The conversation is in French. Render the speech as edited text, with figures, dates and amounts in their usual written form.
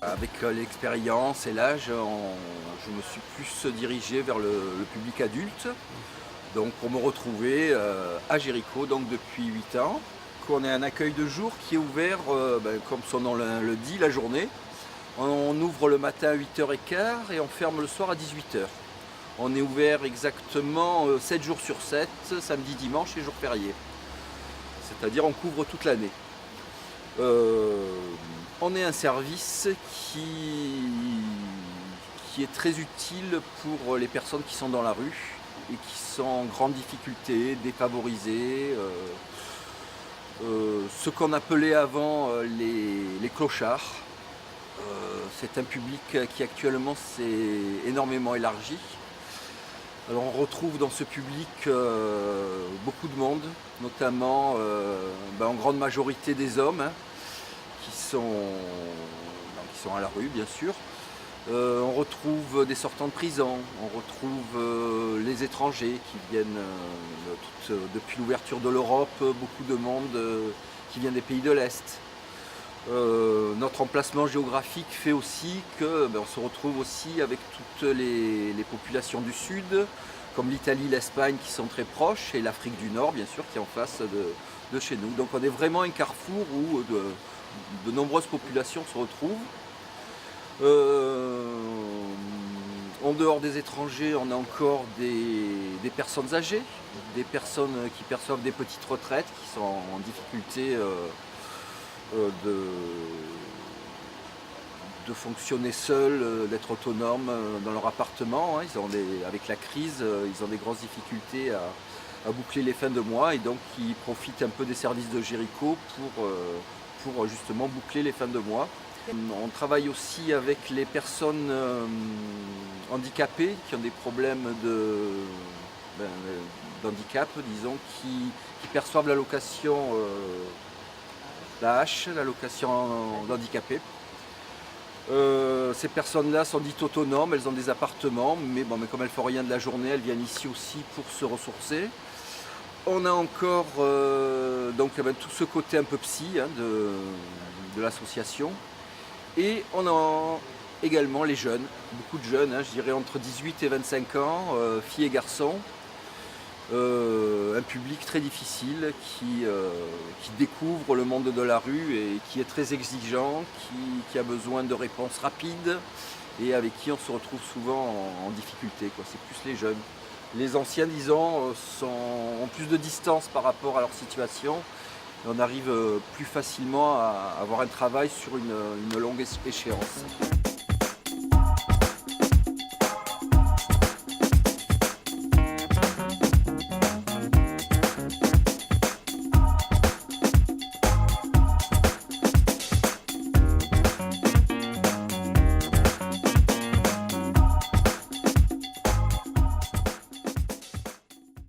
Avec l'expérience et l'âge, je me suis plus dirigé vers le public adulte, donc pour me retrouver à Jéricho donc depuis 8 ans. On a un accueil de jour qui est ouvert, comme son nom le dit, la journée. On ouvre le matin à 8h15 et on ferme le soir à 18h. On est ouvert exactement 7 jours sur 7, samedi, dimanche et jours fériés. C'est-à-dire on couvre toute l'année. On est un service qui est très utile pour les personnes qui sont dans la rue et qui sont en grande difficulté, défavorisées. Ce qu'on appelait avant les clochards. C'est un public qui actuellement s'est énormément élargi. Alors on retrouve dans ce public beaucoup de monde, notamment en grande majorité des hommes qui sont à la rue bien sûr. On retrouve des sortants de prison, on retrouve les étrangers qui viennent depuis l'ouverture de l'Europe, beaucoup de monde qui vient des pays de l'Est. Notre emplacement géographique fait aussi que on se retrouve aussi avec toutes les populations du Sud, comme l'Italie, l'Espagne qui sont très proches, et l'Afrique du Nord bien sûr qui est en face de chez nous. Donc on est vraiment un carrefour où de nombreuses populations se retrouvent. En dehors des étrangers, on a encore des personnes âgées, des personnes qui perçoivent des petites retraites, qui sont en difficulté de fonctionner seuls, d'être autonomes dans leur appartement. Avec la crise, ils ont des grosses difficultés à boucler les fins de mois et donc ils profitent un peu des services de Jéricho pour justement boucler les fins de mois. On travaille aussi avec les personnes handicapées qui ont des problèmes d'handicap, disons, qui perçoivent l'allocation l'AH, l'allocation d'handicapé. Ces personnes-là sont dites autonomes, elles ont des appartements, mais comme elles ne font rien de la journée, elles viennent ici aussi pour se ressourcer. On a encore tout ce côté un peu psy de l'association. Et on a également les jeunes, beaucoup de jeunes, je dirais entre 18 et 25 ans, filles et garçons. Un public très difficile qui découvre le monde de la rue et qui est très exigeant, qui a besoin de réponses rapides et avec qui on se retrouve souvent en difficulté. C'est plus les jeunes. Les anciens, disons, ont plus de distance par rapport à leur situation. On arrive plus facilement à avoir un travail sur une longue échéance.